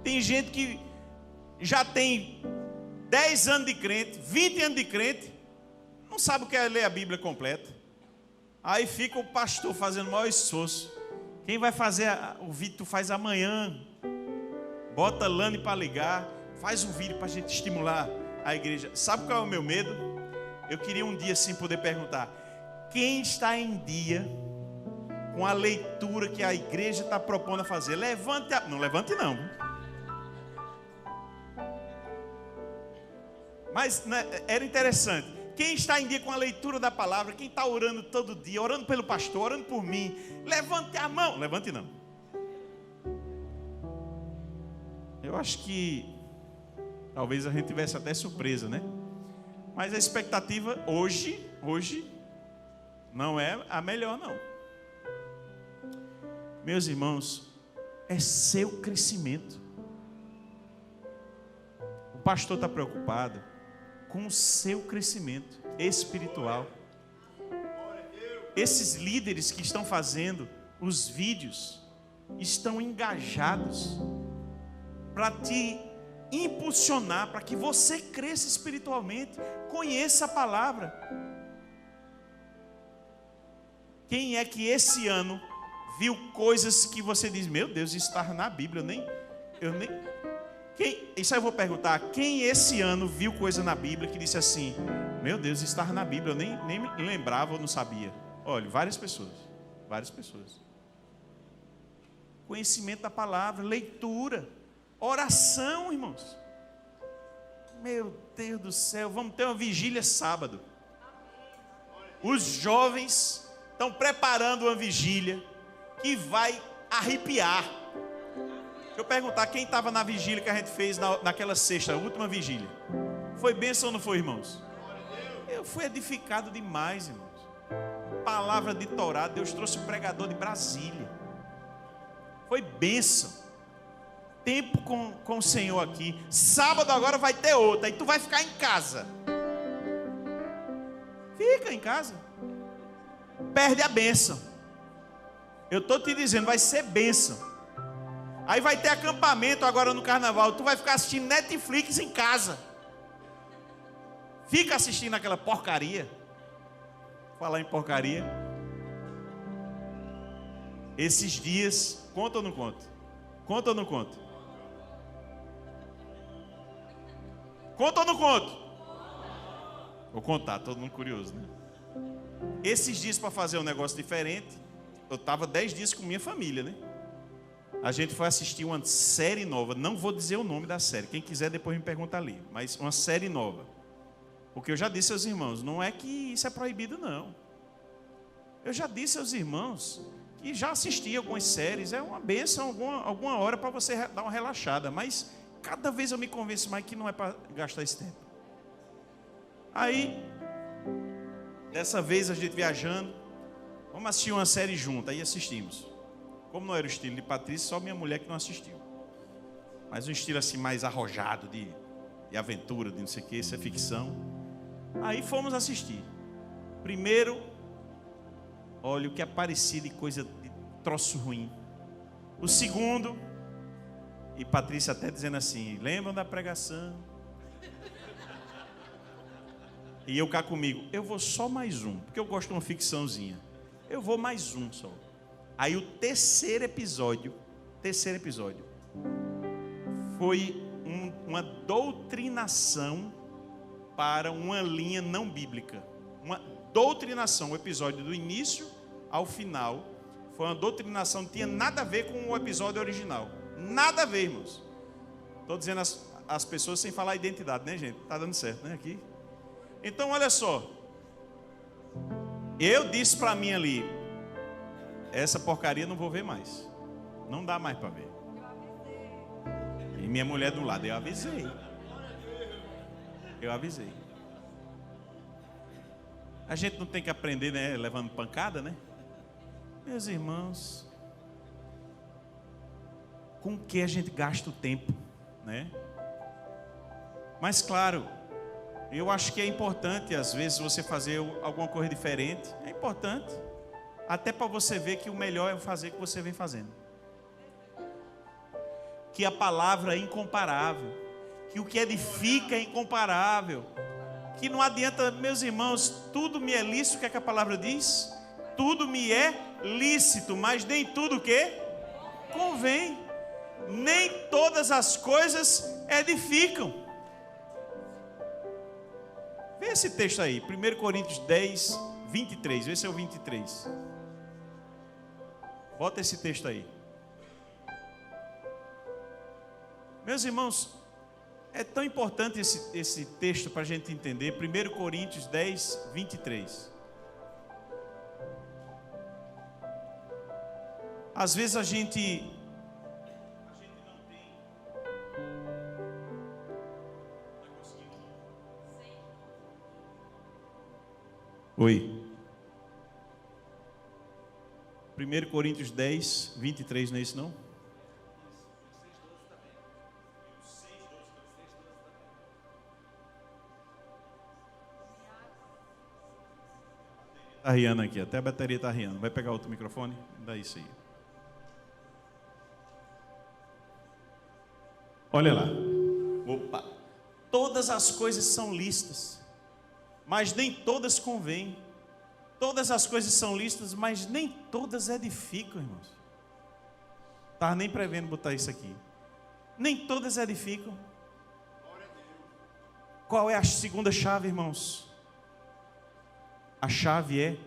Tem gente que já tem 10 anos de crente, 20 anos de crente, não sabe o que é ler a Bíblia completa. Aí fica o pastor fazendo o maior esforço. Quem vai fazer o vídeo tu faz amanhã. Bota Lani para ligar, faz um vídeo para a gente estimular a igreja. Sabe qual é o meu medo? Eu queria um dia assim poder perguntar: quem está em dia com a leitura que a igreja está propondo a fazer? Levante não levante não. Mas né, era interessante. Quem está em dia com a leitura da palavra, quem está orando todo dia, orando pelo pastor, orando por mim, levante a mão. Levante não. Eu acho que talvez a gente tivesse até surpresa, né? Mas a expectativa hoje não é a melhor, não. Meus irmãos, é seu crescimento. O pastor está preocupado com o seu crescimento espiritual. Esses líderes que estão fazendo os vídeos estão engajados para te impulsionar, para que você cresça espiritualmente, conheça a palavra. Quem é que esse ano viu coisas que você diz: meu Deus, isso está na Bíblia, isso aí eu vou perguntar: quem esse ano viu coisa na Bíblia que disse assim: meu Deus, isso estava na Bíblia, eu nem me lembrava ou não sabia? Olha, várias pessoas. Conhecimento da palavra, leitura, oração, irmãos. Meu Deus do céu, vamos ter uma vigília sábado. Os jovens estão preparando uma vigília que vai arrepiar. Deixa eu perguntar, quem estava na vigília que a gente fez naquela sexta, a última vigília? Foi bênção ou não foi, irmãos? Eu fui edificado demais, irmãos. Palavra de Torá, Deus trouxe um pregador de Brasília. Foi bênção. Tempo com o Senhor aqui. Sábado agora vai ter outra. E tu vai ficar em casa. Fica em casa. Perde a bênção. Eu estou te dizendo, vai ser bênção. Aí vai ter acampamento agora no carnaval. Tu vai ficar assistindo Netflix em casa. Fica assistindo aquela porcaria. Falar em porcaria. Esses dias, conta ou não conta? Conta ou não conta? Conta ou não conta? Vou contar, todo mundo curioso, né? Esses dias, para fazer um negócio diferente, eu estava 10 dias com minha família, né? A gente foi assistir uma série nova. Não vou dizer o nome da série. Quem quiser depois me pergunta ali. Mas uma série nova. Porque eu já disse aos irmãos, não é que isso é proibido, não. Eu já disse aos irmãos que já assisti algumas séries. É uma bênção, alguma hora para você dar uma relaxada. Mas cada vez eu me convenço mais que não é para gastar esse tempo. Aí, dessa vez a gente viajando, vamos assistir uma série junto. Aí assistimos. Como não era o estilo de Patrícia, só minha mulher que não assistiu. Mas um estilo assim mais arrojado, de aventura, de não sei o que, isso é ficção. Aí fomos assistir. Primeiro, olha o que é parecido de coisa de troço ruim. O segundo, e Patrícia até dizendo assim: lembram da pregação? E eu cá comigo, eu vou só mais um, porque eu gosto de uma ficçãozinha. Eu vou mais um só. Aí o terceiro episódio foi uma doutrinação para uma linha não bíblica. Uma doutrinação. O episódio do início ao final foi uma doutrinação, não tinha nada a ver com o episódio original. Nada a ver, irmãos. Estou dizendo as pessoas sem falar a identidade, né, gente? Está dando certo, né, aqui? Então, olha só. Eu disse para mim ali, essa porcaria não vou ver mais. Não dá mais para ver. E minha mulher do lado, eu avisei. A gente não tem que aprender, né, levando pancada, né? Meus irmãos, com que a gente gasta o tempo, né? Mas claro, eu acho que é importante às vezes você fazer alguma coisa diferente. É importante, até para você ver que o melhor é fazer o que você vem fazendo. Que a palavra é incomparável, que o que edifica é incomparável, que não adianta, meus irmãos, tudo me é lícito. O que é que a palavra diz? Tudo me é lícito, mas nem tudo o que convém. Nem todas as coisas edificam. Vê esse texto aí, 1 Coríntios 10, 23. Esse é o 23. Bota esse texto aí. Meus irmãos, é tão importante esse texto para a gente entender. 1 Coríntios 10, 23. Às vezes a gente não tem. Está conseguindo? Oi. 1 Coríntios 10, 23, não é isso não? Está riando aqui, até a bateria está riando. Vai pegar outro microfone? Dá isso aí. Olha lá. Opa. Todas as coisas são lícitas, mas nem todas convêm. Todas as coisas são lícitas, mas nem todas edificam, irmãos. Estava nem prevendo botar isso aqui. Nem todas edificam. Qual é a segunda chave, irmãos? A chave é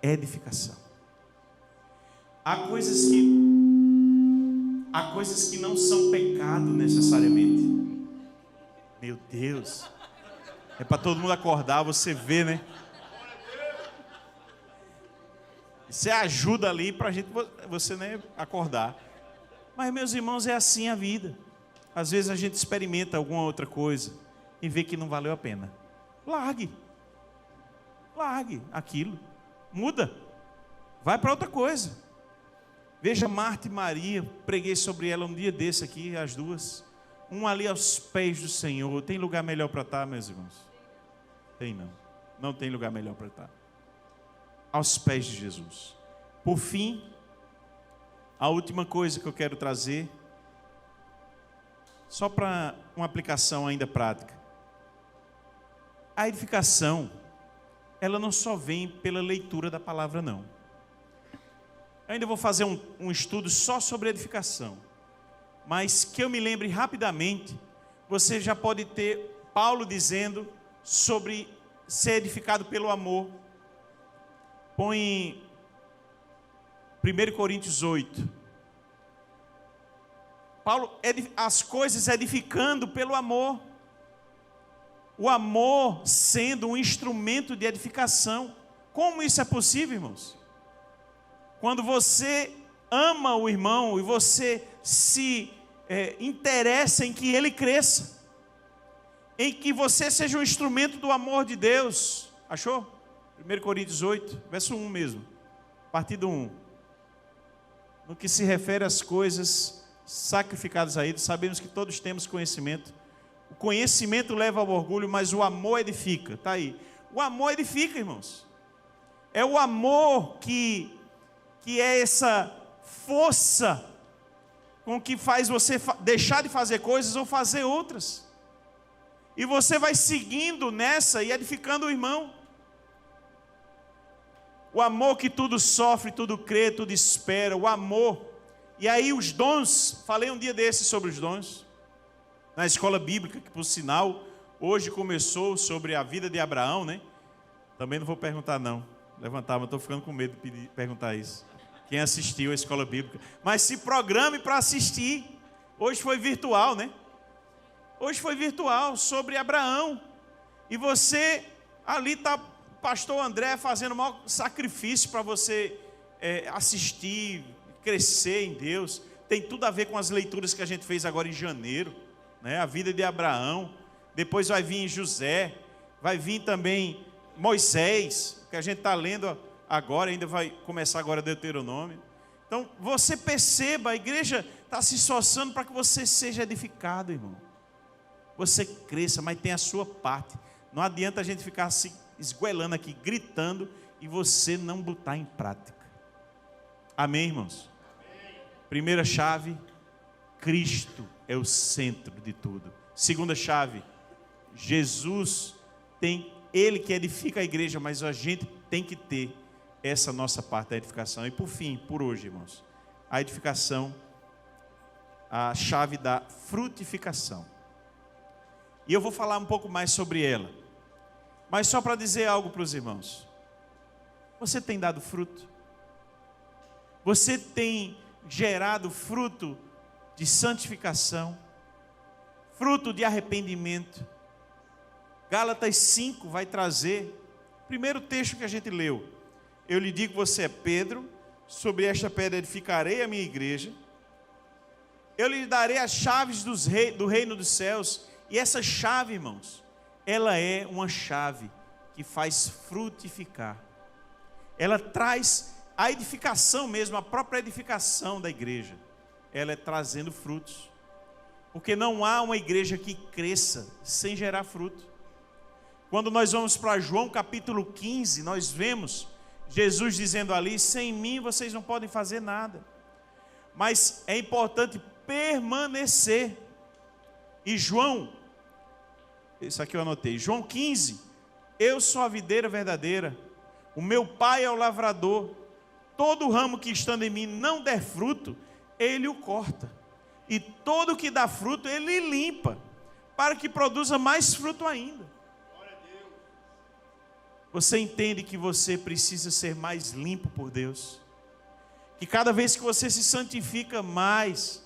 edificação. Há coisas que não são pecado necessariamente. Meu Deus. É para todo mundo acordar, você vê, né? Isso é ajuda ali para a gente, você, né, acordar. Mas, meus irmãos, é assim a vida. Às vezes a gente experimenta alguma outra coisa e vê que não valeu a pena. Largue aquilo, muda, vai para outra coisa. Veja Marta e Maria, preguei sobre ela um dia desse aqui, as duas, ali aos pés do Senhor. Tem lugar melhor para estar, meus irmãos? Tem não tem lugar melhor para estar, aos pés de Jesus. Por fim, a última coisa que eu quero trazer, só para uma aplicação ainda prática. A edificação, ela não só vem pela leitura da palavra, não. Eu ainda vou fazer um estudo só sobre edificação. Mas que eu me lembre rapidamente, você já pode ter Paulo dizendo sobre ser edificado pelo amor. Põe 1 Coríntios 8. Paulo, as coisas edificando pelo amor. O amor sendo um instrumento de edificação. Como isso é possível, irmãos? Quando você ama o irmão e você se interessa em que ele cresça, em que você seja um instrumento do amor de Deus. Achou? 1 Coríntios 8, verso 1 mesmo, a partir do 1. No que se refere às coisas sacrificadas a ele, sabemos que todos temos conhecimento. O conhecimento leva ao orgulho, mas o amor edifica. Está aí. O amor edifica, irmãos. É o amor que é essa força com que faz você deixar de fazer coisas ou fazer outras. E você vai seguindo nessa e edificando o irmão. O amor que tudo sofre, tudo crê, tudo espera. O amor. E aí os dons, falei um dia desses sobre os dons. Na escola bíblica, que por sinal, hoje começou sobre a vida de Abraão, né? Também não vou perguntar não. Levantar, mas estou ficando com medo de perguntar isso. Quem assistiu a escola bíblica. Mas se programe para assistir. Hoje foi virtual, né? Hoje foi virtual, sobre Abraão. E você, ali está o pastor André fazendo o maior sacrifício para você assistir, crescer em Deus. Tem tudo a ver com as leituras que a gente fez agora em janeiro, né? A vida de Abraão. Depois vai vir José, vai vir também Moisés, que a gente está lendo agora, ainda vai começar agora Deuteronômio. Então, você perceba, a igreja está se esforçando para que você seja edificado, irmão. Você cresça, mas tem a sua parte. Não adianta a gente ficar se esgoelando aqui, gritando, e você não botar em prática. Amém, irmãos? Primeira chave, Cristo é o centro de tudo. Segunda chave, Jesus tem, Ele que edifica a igreja, mas a gente tem que ter essa nossa parte da edificação. E por fim, por hoje, irmãos, a edificação, a chave da frutificação. E eu vou falar um pouco mais sobre ela. Mas só para dizer algo para os irmãos. Você tem dado fruto? Você tem gerado fruto de santificação? Fruto de arrependimento? Gálatas 5 vai trazer, primeiro texto que a gente leu. Eu lhe digo, você é Pedro, sobre esta pedra edificarei a minha igreja. Eu lhe darei as chaves do reino dos céus. E essa chave, irmãos, ela é uma chave que faz frutificar. Ela traz a edificação mesmo, a própria edificação da igreja. Ela é trazendo frutos. Porque não há uma igreja que cresça sem gerar fruto. Quando nós vamos para João capítulo 15, nós vemos Jesus dizendo ali, sem mim vocês não podem fazer nada. Mas é importante permanecer. E João, isso aqui eu anotei, João 15, eu sou a videira verdadeira, o meu pai é o lavrador, todo ramo que estando em mim não der fruto, ele o corta, e todo que dá fruto, ele limpa, para que produza mais fruto ainda. Você entende que você precisa ser mais limpo por Deus? Que cada vez que você se santifica mais,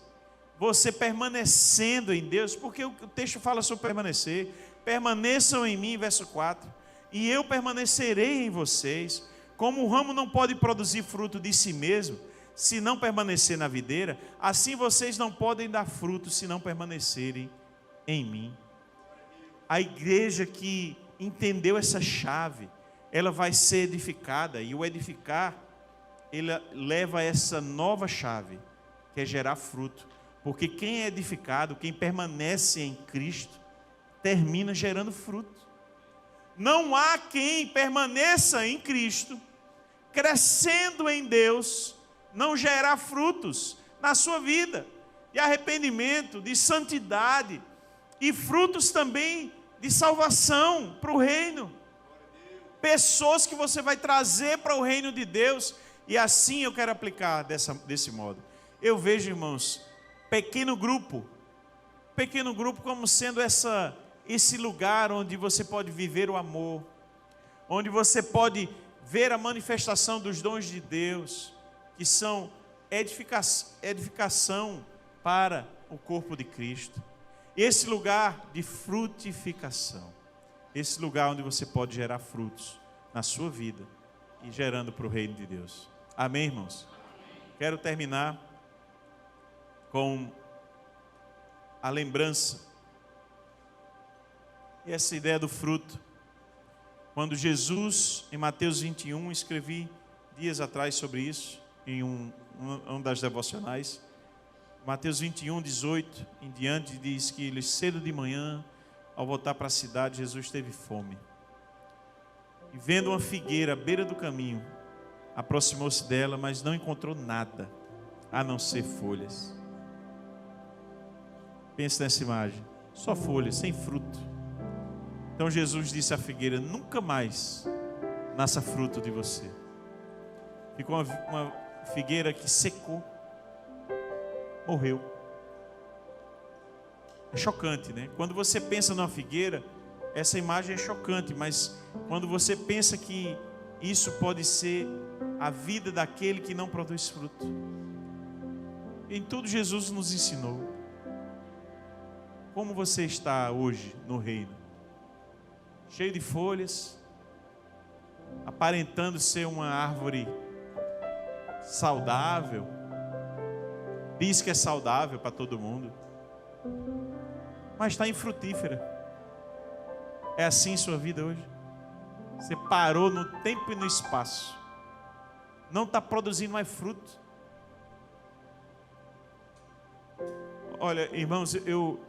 você permanecendo em Deus, porque o texto fala sobre permanecer. Permaneçam em mim, verso 4, e eu permanecerei em vocês. Como o ramo não pode produzir fruto de si mesmo, se não permanecer na videira, assim vocês não podem dar fruto, se não permanecerem em mim. A igreja que entendeu essa chave, ela vai ser edificada, e o edificar, ele leva a essa nova chave, que é gerar fruto, porque quem é edificado, quem permanece em Cristo, termina gerando fruto. Não há quem permaneça em Cristo, crescendo em Deus, não gerar frutos na sua vida, de arrependimento, de santidade, e frutos também de salvação para o reino. Pessoas que você vai trazer para o reino de Deus, e assim eu quero aplicar desse modo. Eu vejo, irmãos, pequeno grupo como sendo esse lugar onde você pode viver o amor, onde você pode ver a manifestação dos dons de Deus, que são edificação para o corpo de Cristo. Esse lugar de frutificação, esse lugar onde você pode gerar frutos na sua vida e gerando para o reino de Deus. Amém, irmãos? Quero terminar com a lembrança e essa ideia do fruto. Quando Jesus, em Mateus 21, escrevi dias atrás sobre isso, em uma das devocionais, Mateus 21, 18 em diante, diz que cedo de manhã, ao voltar para a cidade, Jesus teve fome. E vendo uma figueira à beira do caminho, aproximou-se dela, mas não encontrou nada, a não ser folhas. Pense nessa imagem, só folhas, sem fruto. Então Jesus disse à figueira, nunca mais nasça fruto de você. Ficou uma figueira que secou, morreu. É chocante, né? Quando você pensa numa figueira, essa imagem é chocante, mas quando você pensa que isso pode ser a vida daquele que não produz fruto, em tudo Jesus nos ensinou. Como você está hoje no reino? Cheio de folhas, aparentando ser uma árvore saudável, diz que é saudável para todo mundo, mas está infrutífera. É assim sua vida hoje? Você parou no tempo e no espaço, não está produzindo mais fruto. Olha, irmãos, eu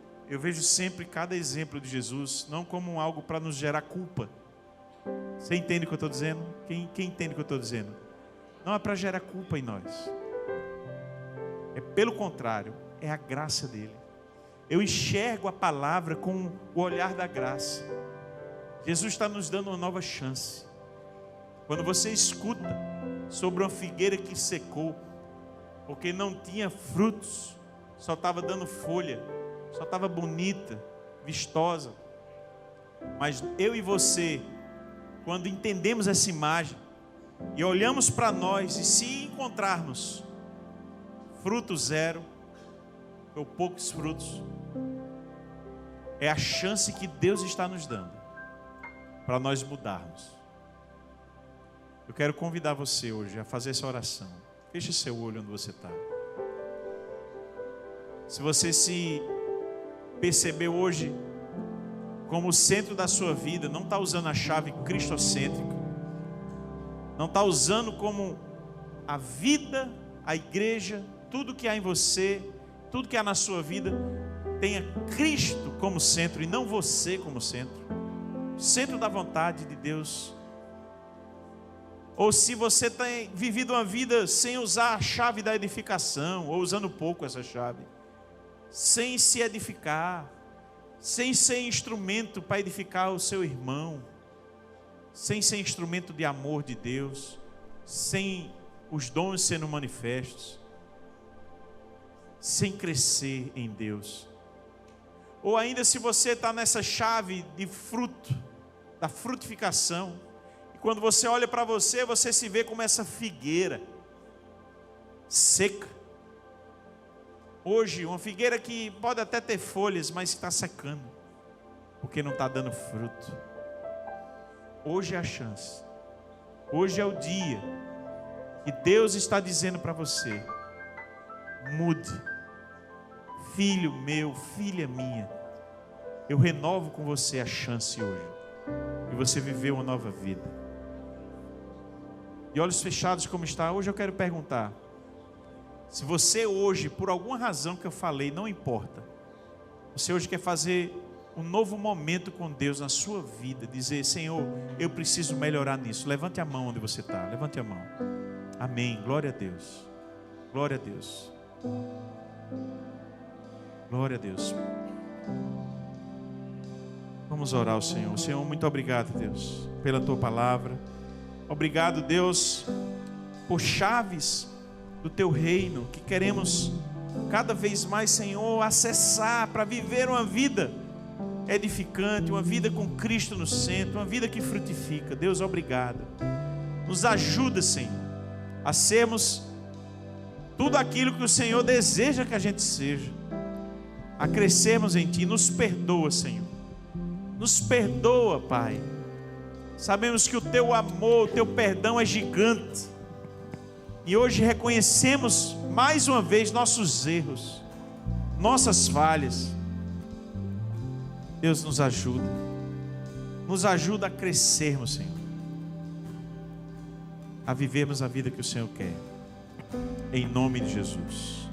vejo sempre cada exemplo de Jesus não como algo para nos gerar culpa. Você entende o que eu estou dizendo? Quem entende o que eu estou dizendo? Não é para gerar culpa em nós. É pelo contrário, é a graça dele. Eu enxergo a palavra com o olhar da graça. Jesus está nos dando uma nova chance. Quando você escuta sobre uma figueira que secou, porque não tinha frutos, só estava dando folha, só estava bonita, vistosa. Mas eu e você, quando entendemos essa imagem e olhamos para nós, e se encontrarmos fruto zero ou poucos frutos, é a chance que Deus está nos dando para nós mudarmos. Eu quero convidar você hoje a fazer essa oração. Feche seu olho onde você está. Se você se percebeu hoje como o centro da sua vida, não está usando a chave cristocêntrica, não está usando como a vida, a igreja, tudo que há em você, tudo que há na sua vida, tenha Cristo como centro e não você como centro, centro da vontade de Deus. Ou se você tem vivido uma vida sem usar a chave da edificação, ou usando pouco essa chave, sem se edificar, sem ser instrumento para edificar o seu irmão, sem ser instrumento de amor de Deus, sem os dons sendo manifestos, sem crescer em Deus. Ou ainda se você está nessa chave de fruto, da frutificação, e quando você olha para você, você se vê como essa figueira seca. Hoje, uma figueira que pode até ter folhas, mas está secando, porque não está dando fruto. Hoje é a chance, hoje é o dia que Deus está dizendo para você: mude, filho meu, filha minha, eu renovo com você a chance hoje, e você viver uma nova vida. De olhos fechados como está, hoje eu quero perguntar, se você hoje, por alguma razão que eu falei, não importa, você hoje quer fazer um novo momento com Deus na sua vida, dizer: Senhor, eu preciso melhorar nisso. Levante a mão onde você está, levante a mão. Amém, glória a Deus, glória a Deus, glória a Deus. Vamos orar ao Senhor. Senhor, muito obrigado, Deus, pela tua palavra. Obrigado, Deus, por chaves do teu reino que queremos cada vez mais, Senhor, acessar para viver uma vida edificante, uma vida com Cristo no centro, uma vida que frutifica. Deus, obrigado. Nos ajuda, Senhor, a sermos tudo aquilo que o Senhor deseja que a gente seja, a crescermos em Ti. Nos perdoa, Senhor, nos perdoa, Pai. Sabemos que o Teu amor, o Teu perdão é gigante, e hoje reconhecemos mais uma vez nossos erros, nossas falhas. Deus, nos ajuda a crescermos, Senhor, a vivermos a vida que o Senhor quer, em nome de Jesus.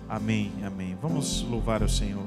Amém, amém. Vamos louvar ao Senhor.